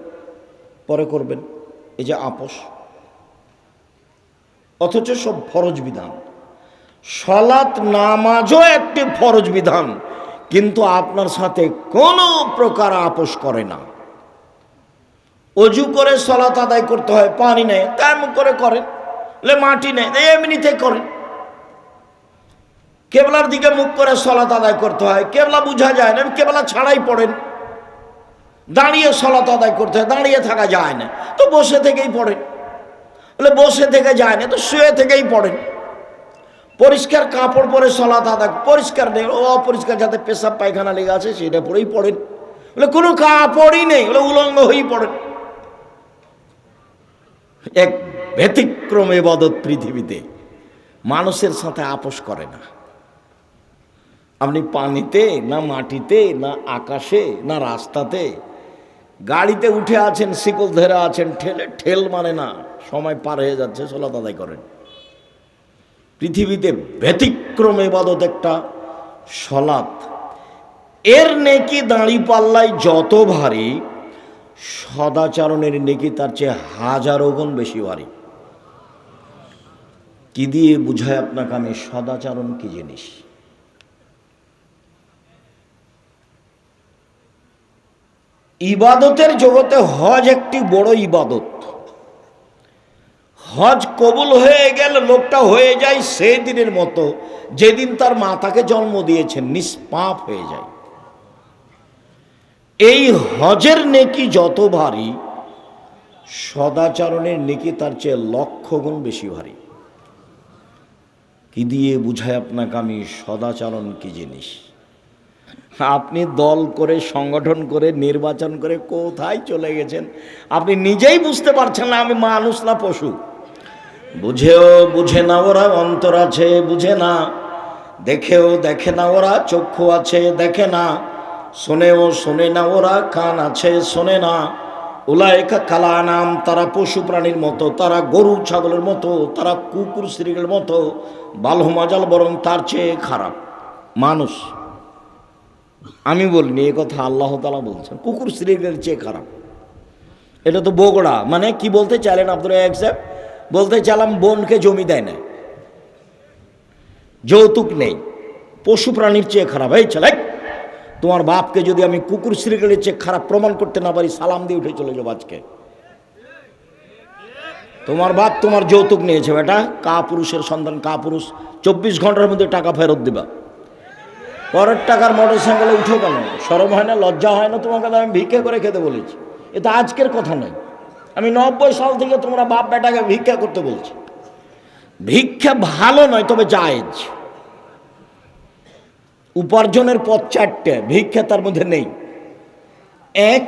পরে করবেন, এই যে আপোষ। অথচ সব ফরজ বিধান। সালাত নামাজও একটি ফরজ বিধান, কিন্তু আপনার সাথে কোনো প্রকার আপোষ করে না। অজু করে সালাত আদায় করতে হয়, পানি নেই, তেমন করে করেন, মাটি নেই, এমনিতে করেন। কেবলার দিকে মুখ করে সালাত আদায় করতে হয়, কেবলা বোঝা যায় না, কেবলা ছাড়াই পড়েন। দাঁড়িয়ে সালাত আদায় করতে হয়, দাঁড়িয়ে থাকা যায় না, তো বসে থেকেই পড়েন। বসে থেকে যায় না, তো শুয়ে থেকেই পড়েন। পরিষ্কার কাপড় পরে সালাত আদায়, পরিষ্কার নেই, অপরিষ্কার যাতে পেশাব পায়খানা লেগে আছে সেটা পরেই পড়েন। কোনো কাপড়ই নেই, উলঙ্গ হয়েই পড়েন। এক ব্যতিক্রম ইবাদত পৃথিবীতে, মানুষের সাথে আপোষ করে না। আপনি পানিতে না মাটিতে না আকাশে না রাস্তাতে, গাড়িতে উঠে আছেন, শিকল ধরে আছেন, ঠেল মানে না, সময় পার হয়ে যাচ্ছে, সালাত আদায় করেন। পৃথিবীতে ব্যতিক্রম ইবাদত একটা সালাত। এর নেকি দাঁড়ি পাল্লায় যত ভারী, সদাচরণের নেকি তার চেয়ে হাজারো গুণ বেশি ভারী। কি দিয়ে বুঝায় আপনাকে আমি সদাচরণ কি জিনিস? ইবাদতের জগতে হজ একটি বড় ইবাদত। হজ কবুল হয়ে গেল, লোকটা হয়ে যায় সেই দিনের মতো যেদিন তার মাতাকে জন্ম দিয়েছেন, নিষ্পাপ হয়ে যায়। এই হজের নেকি যত ভারী, সদাচরণের নেকি তার চেয়ে লক্ষ গুণ বেশি ভারী। কি দিয়ে বুঝায় আপনাকে আমি সদাচরণ কি জিনিস? আপনি দল করে, সংগঠন করে, নির্বাচন করে কোথায় চলে গেছেন আপনি নিজেই বুঝতে পারছেন না। আমি মানুষ না পশু? বুঝেও বুঝে না ওরা, অন্তর আছে বুঝে না, দেখেও দেখে না ওরা, চক্ষু আছে দেখে না, শোনেও শোনে না ওরা, কান আছে শোনে না। উলাইকা কালা নাম, তারা পশু প্রাণীর মতো, তারা গরু ছাগলের মতো, তারা কুকুর শ্রীগের মতো, বালহমাজাল বরং তার চেয়ে খারাপ। মানুষ আমি বলিনি, এ কথা আল্লাহ তাআলা বলছেন। কুকুর সিগারেটের চেয়ে খারাপ। এটা তো বগড়া, মানে কি বলতে চাইলেন আব্দুর রাজ্জাক সাহেব? বলতে চাইলাম বোনকে জমি দেয় না, যৌতুক নেই, পশু প্রাণীর চেয়ে খারাপ। এই ছেলে, তোমার বাপকে যদি আমি কুকুর সিগারেটের চেয়ে খারাপ প্রমাণ করতে না পারি, সালাম দিয়ে উঠে চলে যাবো আজকে। তোমার বাপ তোমার যৌতুক নিয়েছে বেটা, কা পুরুষের সন্তান, কা পুরুষ, 24 ঘন্টার মধ্যে টাকা ফেরত দিবা। পরের টাকার মোটর সাইকেলে উঠো কেন? শরম হয় না, লজ্জা হয় না তোমাকে? আমি ভিক্ষা করে খেতে বলেছি, এটা আজকের কথা নয়। আমি 90 সাল থেকে তোমরা বাপ বেটাকে ভিক্ষা করতে বলছি। ভিক্ষা ভালো নয়, তবে জায়েজ। উপার্জনের পথ 4টে, ভিক্ষা তার মধ্যে নেই। 1,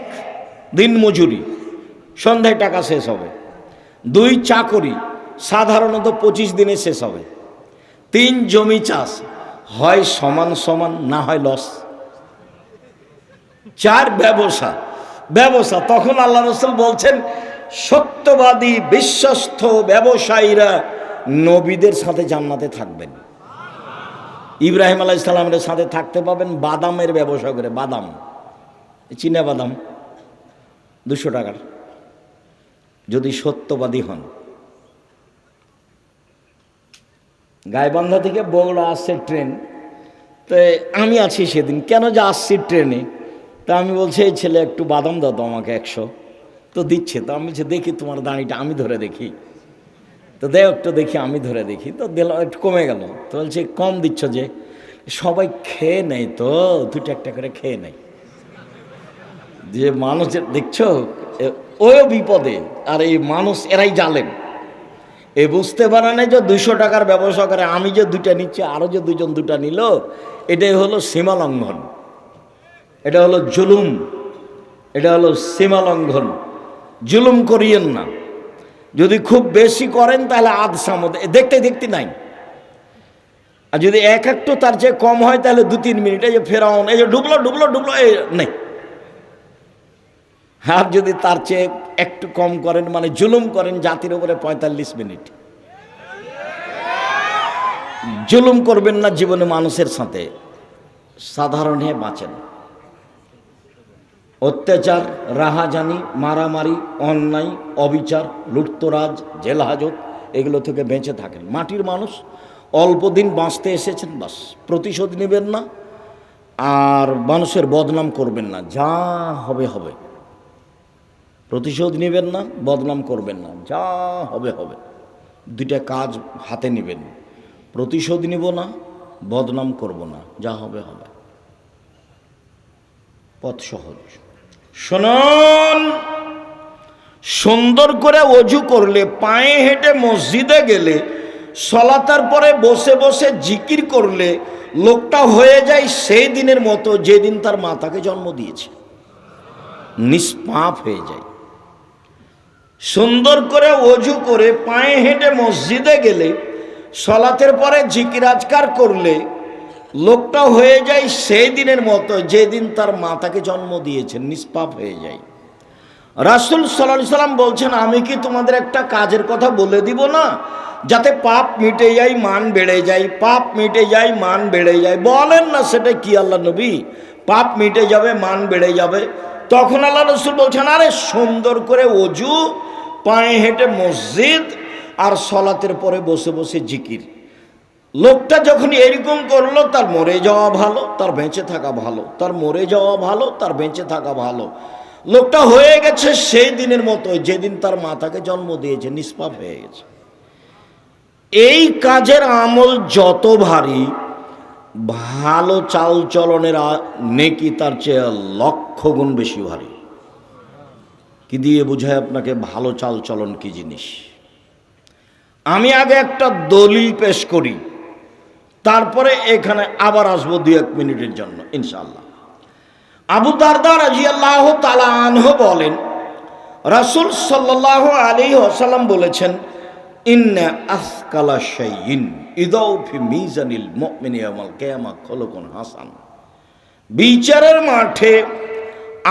দিন মজুরি, সন্ধ্যায় টাকা শেষ হবে। 2, চাকরি, সাধারণত 25 দিনে শেষ হবে। 3, জমি চাষ, হয় সমান সমান, না হয় লস। 4, ব্যবসা। ব্যবসা, তখন আল্লাহ রাসূল বলছেন সত্যবাদী বিশ্বস্ত ব্যবসায়ীরা নবীদের সাথে জান্নাতে থাকবেন। ইব্রাহিম আলাইহিস সালামের সাথে থাকতে পাবেন বাদামের ব্যবসা করে। বাদাম, চীনা বাদাম 200 টাকার, যদি সত্যবাদী হন। গাইবান্ধা থেকে বগুড়া আসছে ট্রেন, তো আমি আছি সেদিন, কেন যে আসছি ট্রেনে, তা আমি বলছি এই ছেলে একটু বাদাম দাও তো আমাকে 100। তো দিচ্ছে, তো আমি বলছি দেখি তোমার দাঁড়িটা আমি ধরে দেখি, তো দেও একটু দেখি, আমি ধরে দেখি, তো দিলাম, একটু কমে গেল। তো বলছে কম দিচ্ছ যে? সবাই খেয়ে নেয় তো, 2টা একটা করে খেয়ে নেয়। যে মানুষের দেখছো ওই বিপদে, আর এই মানুষ এরাই জালেম। এ বুঝতে পারে না যে 200 টাকার ব্যবসা করে, আমি যে 2টা নিচ্ছি, আরও যে 2জন 2টা নিল, এটাই হলো সীমা লঙ্ঘন, এটা হলো জুলুম, এটা হলো সীমা লঙ্ঘন। জুলুম করিয়েন না। যদি খুব বেশি করেন তাহলে আধ সামদ দেখতে দেখতে নাই, আর যদি একটু তার চেয়ে কম হয় তাহলে 2-3 মিনিট, এই যে ফেরাউন, এই যে ডুবলো ডুবলো ডুবলো, এই নেই। আর যদি তার চেয়ে একটু কম করেন, মানে জুলুম করেন জাতির উপরে, 45 মিনিট। জুলুম করবেন না জীবনে মানুষের সাথে, সাধারণ হয়ে বাঁচেন। অত্যাচার, রাহাজানি, মারামারি, অন্যায়, অবিচার, লুটতরাজ, জেল হাজত, এগুলো থেকে বেঁচে থাকেন। মাটির মানুষ, অল্প দিন বাঁচতে এসেছেন, বাস প্রতিশোধ নেবেন না, আর মানুষের বদনাম করবেন না, যা হবে হবে। প্রতিশোধ নেবেন না, বদনাম করবেন না, যা হবে হবে। 2টা কাজ হাতে নেবেন, প্রতিশোধ নিব না, বদনাম করব না, যা হবে হবে। পথ সহজ। শুনুন, সুন্দর করে ওযু করলে, পায়ে হেঁটে মসজিদে গেলে, সলাতের পরে বসে বসে জিকির করলে, লোকটা হয়ে যায় সেই দিনের মতো যেদিন তার মাতাকে জন্ম দিয়েছে, নিষ্পাপ হয়ে যায়। সুন্দর করে ওযু করে পায়ে হেঁটে মসজিদে গেলে, সলাতের পরে জিকির আজকার করলে, লোকটা হয়ে যায় সেই দিনের মতো যেদিন তার মাতাকে জন্ম দিয়েছেন, নিষ্পাপ হয়ে যায়। রাসূল সাল্লাল্লাহু আলাইহি সাল্লাম বলছেন, আমি কি তোমাদের একটা কাজের কথা বলে দিব না, যাতে পাপ মিটে যায়, মান বেড়ে যায়? পাপ মিটে যায়, মান বেড়ে যায়। বলেন না সেটা কি আল্লাহ নবী? পাপ মিটে যাবে, মান বেড়ে যাবে। তখন আল্লাহ রাসূল বলছেন, আরে সুন্দর করে ওযু, পায়ে হেঁটে মসজিদ, আর সলাতের পরে বসে বসে জিকির। লোকটা যখন এরকম করলো, তার মরে যাওয়া ভালো, তার বেঁচে থাকা ভালো, তার মরে যাওয়া ভালো, তার বেঁচে থাকা ভালো। লোকটা হয়ে গেছে সেই দিনের মতো যেদিন তার মাতাকে জন্ম দিয়েছে, নিষ্পাপ হয়ে গেছে। এই কাজের আমল যত ভারী, ভালো চাল চলনের নেকি তার চেয়ে 1,00,000 গুণ বেশি ভারী। কি দিয়ে বোঝায় আপনাকে ভালো চাল চলন কি জিনিস? আমি আগে একটা দলিল পেশ করি, তারপরে এখানে আবার আসবো 2-1 মিনিটের জন্য ইনশাআল্লাহ। আবু দারদা রাদিয়াল্লাহু তাআলা আনহু বলেন, রাসূল সাল্লাল্লাহু আলাইহি ওয়াসাল্লাম বলেছেন, ইন্না আসকালা শাইইন ইদাউ ফি মিজানিল মুমিনি ইয়াউমাল কিয়ামা খুলুকুন হাসান। বিচারের মাঠে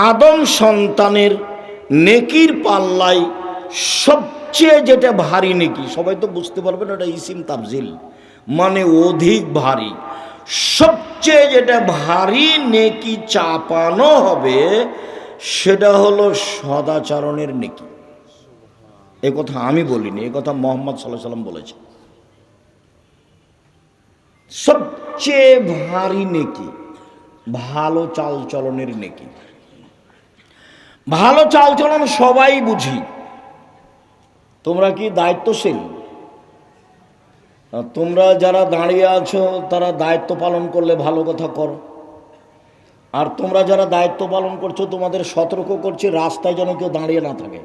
আদম সন্তানের নেকির পাল্লায় সবচেয়ে যেটা ভারী নেকি, সবাই তো বুঝতে পারবেন, এটা ইসিম তাফজিল, মানে অধিক ভারী। সবচেয়ে যেটা ভারী নেকি চাপানো হবে সেটা হলো সদাচরণের নেকি। এ কথা আমি বলিনি, এ কথা মুহাম্মদ সাল্লাল্লাহু আলাইহি সাল্লাম বলেছেন। সবচেয়ে ভারী নেকি ভালো চালচলনের নেকি। ভালো চালচলন সবাই বুঝি। তোমরা কি দায়িত্বশীল? তোমরা যারা দাঁড়িয়ে আছো তারা দায়িত্ব পালন করলে ভালো কথা করো। আর তোমরা যারা দায়িত্ব পালন করছো তোমাদের সতর্ক করছি রাস্তায় যেন কেউ দাঁড়িয়ে না থাকে।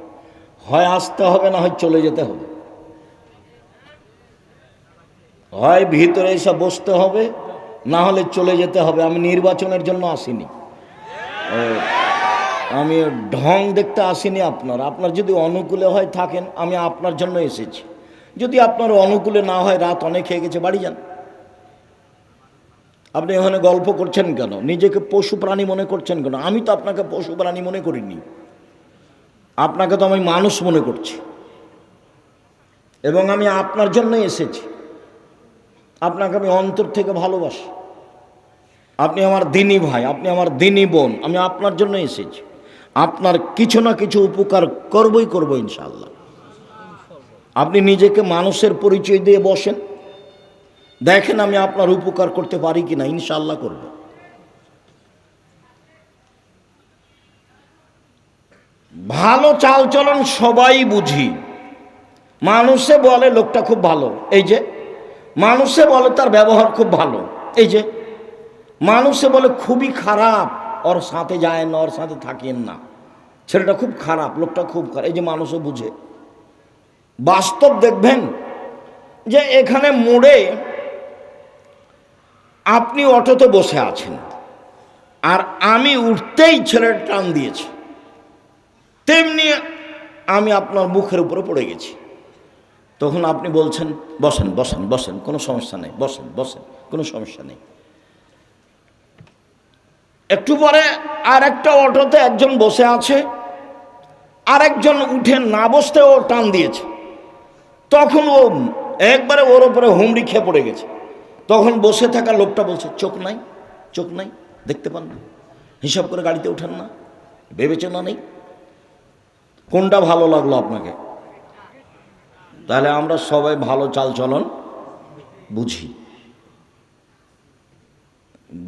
হয় আসতে হবে, না হয় চলে যেতে হবে। হয় ভিতরে এসে বসতে হবে, না হলে চলে যেতে হবে। আমি নির্বাচনের জন্য আসিনি, আমি ঢং দেখতে আসিনি। আপনার যদি অনুকূলে হয় থাকেন, আমি আপনার জন্য এসেছি। যদি আপনার অনুকূলে না হয়, রাত অনেক হয়ে গেছে, বাড়ি যান। আপনি এখানে গল্প করছেন কেন? নিজেকে পশু প্রাণী মনে করছেন কেন? আমি তো আপনাকে পশু প্রাণী মনে করিনি, আপনাকে তো আমি মানুষ মনে করছি, এবং আমি আপনার জন্য এসেছি। আপনাকে আমি অন্তর থেকে ভালোবাসি। আপনি আমার দিনী ভাই, আপনি আমার দিনী বোন। আমি আপনার জন্য এসেছি, আপনার কিছু না কিছু উপকার করবো ইনশাআল্লাহ। আপনি নিজেকে মানুষের পরিচয় দিয়ে বসেন, দেখেন আমি আপনার উপকার করতে পারি কিনা, ইনশাআল্লাহ করব। ভালো চালচলন সবাই বুঝি। মানুষে বলে লোকটা খুব ভালো, এই যে মানুষে বলে তার ব্যবহার খুব ভালো, এই যে মানুষে বলে খুবই খারাপ, ওর সাথে যায় না, ওর সাথে থাকেন না, ছেলেটা খুব খারাপ, লোকটা খুব খারাপ, এই যে মানুষে বুঝে। বাস্তব দেখবেন যে এখানে মোড়ে আপনি অটোতে বসে আছেন, আর আমি উঠতেই ছেলেটা টান দিয়েছি, তেমনি আমি আপনার মুখের উপরে পড়ে গেছি। তখন আপনি বলছেন বসেন বসেন বসেন, কোনো সমস্যা নেই, বসেন বসেন, কোনো সমস্যা নেই। একটু পরে আর একটা অটোতে একজন বসে আছে, আর একজন উঠে না বসতে ও টান দিয়েছে। তখন ও একবারে ওর উপরে হুমড়ি খেয়ে পড়ে গেছে। তখন বসে থাকা লোকটা বলছে চোখ নাই, চোখ নাই, দেখতে পান না, হিসাব করে গাড়িতে ওঠেন না, বিবেচনা নেই। কোনটা ভালো লাগলো আপনাকে? তাহলে আমরা সবাই ভালো চালচলন বুঝি।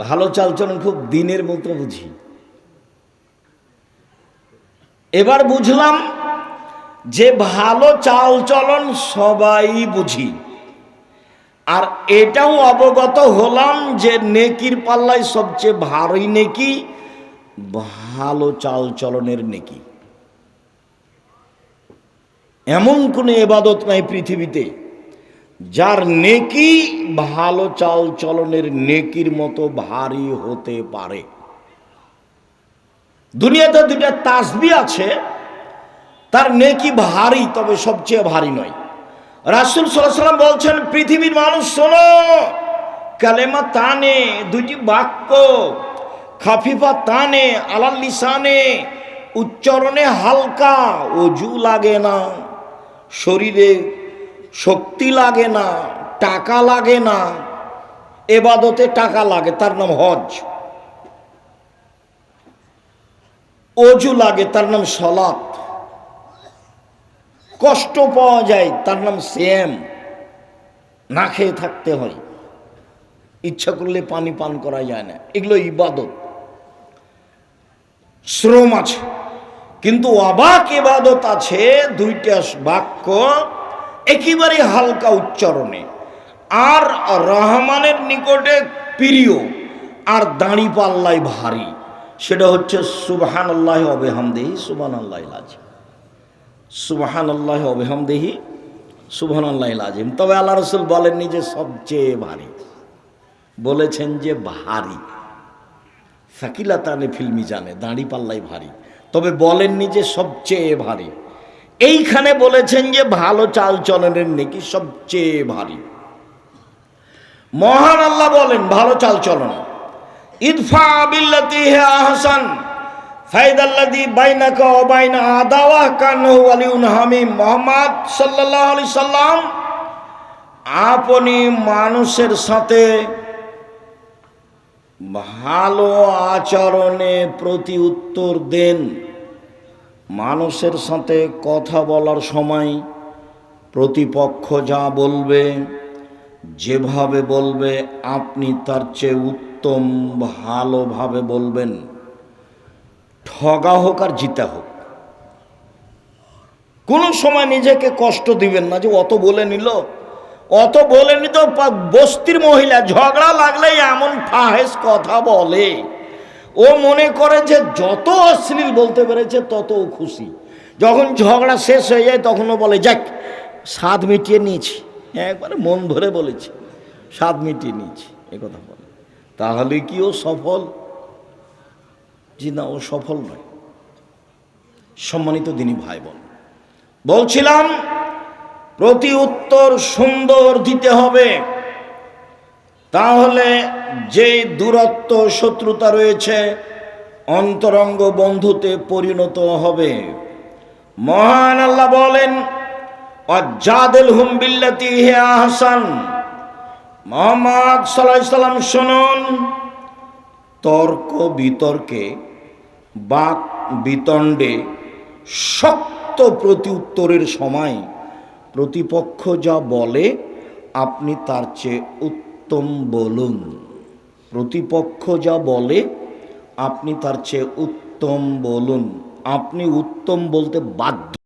ভালো চালচলন খুব দিনের মতো বুঝি। এবার বুঝলাম যে ভালো চালচলন সবাই বুঝি, আর এটাও অবগত হলাম যে নেকির পাল্লায় সবচেয়ে ভারী নেকি ভালো চালচলনের নেকি। এমন কোনো ইবাদত নাই পৃথিবীতে যার নেকি ভালো চালচলনের নেকির মতো ভারী হতে পারে। দুনিয়াতে দুইটা তাসবিহ আছে, তার নেকি ভারী, তবে সবচেয়ে ভারী নয়। রাসূল সাল্লাল্লাহু আলাইহি ওয়াসাল্লাম বলছেন, পৃথিবীর মানুষ শোনো, কালেমা তানে, দুইটি বাক্য, খাফিফা তানে আলাল লিসানে, উচ্চারণে হালকা, ওযু লাগে না, শরীরে শক্তি লাগে না, টাকা লাগে না। ইবাদতে টাকা লাগে, তার নাম হজ। ওযু লাগে, তার নাম সালাত। কষ্ট পাওয়া যায়, তার নাম সিয়াম, না খেয়ে থাকতে হয়, ইচ্ছা করলে পানি পান করা যায় না। এগুলো ইবাদত, শ্রম আছে। কিন্তু অবাক ইবাদত আছে, দুইটা বাক্য একেবারে হালকা উচ্চারণে, আর রহমানের নিকটে প্রিয়, আর দাঁড়ি পাল্লায় ভারী। সেটা হচ্ছে সুবহানাল্লাহি ওয়া বিহামদিহি সুবহানাল্লাহিল আযীম, সুবহানাল্লাহি ওয়া বিহামদিহি সুবহানাল্লাহিল আযীম। তবে আল্লাহ রাসূল বলেননি যে সবচেয়ে ভারী, বলেছেন যে ভারী। সাকিলাতানে ফিল মিজানে, দাঁড়ি পাল্লাই ভারী, তবে বলেননি যে সবচেয়ে ভারী। এইখানে বলেছেন যে ভালো চালচলনের নেকি সবচেয়ে ভারী। মহান আল্লাহ বলেন ভালো চালচলন, ইদফা বিল্লাতি হিয়া আহসান ফাইদাল্লাযী বাইনাকা ওয়া বাইনা আদাওয়া কান্নাহু ওয়ালিউন হামিম। মুহাম্মদ সাল্লাল্লাহু আলাইহি সাল্লাম আপনি মানুষের সাথে ভালো আচরণে প্রতি উত্তর দেন। মানুষের সাথে কথা বলার সময় প্রতিপক্ষ যা বলবে, যেভাবে বলবে, আপনি তার চেয়ে উত্তম ভালোভাবে বলবেন। ঠগা হোক আর জিতা হোক, কোনো সময় নিজেকে কষ্ট দিবেন না যে অত বলে নিল, অত বলে নিত। বস্তির মহিলা ঝগড়া লাগলেই এমন ফাহেস কথা বলে, ও মনে করে যে যত অশ্লীল বলতে পেরেছে তত খুশি। যখন ঝগড়া শেষ হয়ে যায় তখনও বলে যাক স্বাদ মিটিয়ে নিয়েছি, একবারে মন ভরে বলেছি, স্বাদ মিটিয়ে নিয়েছি, এ কথা বলে। তাহলে কি ও সফল? জি না, ও সফল নয়। সম্মানিত দিনী ভাই বোন, বলছিলাম প্রতি উত্তর সুন্দর দিতে হবে, তাহলে যে দূরত্ব শত্রুতা রয়েছে অন্তরঙ্গ বন্ধুতে পরিণত হবে। মহান আল্লাহ বলেন ওয়াজাদিলহুম বিল্লাতী হিয়া আহসান। মুহাম্মদ সাল্লাল্লাহু আলাইহি সাল্লাম শুনুন, তর্ক বিতর্কে, বাক বিতণ্ডে, শক্ত প্রতি উত্তরের সময় প্রতিপক্ষ যা বলে আপনি তার চেয়ে উত্তম বলুন। প্রতিপক্ষ যা বলে আপনি তার চেয়ে উত্তম বলুন। আপনি উত্তম বলতে বাধ্য।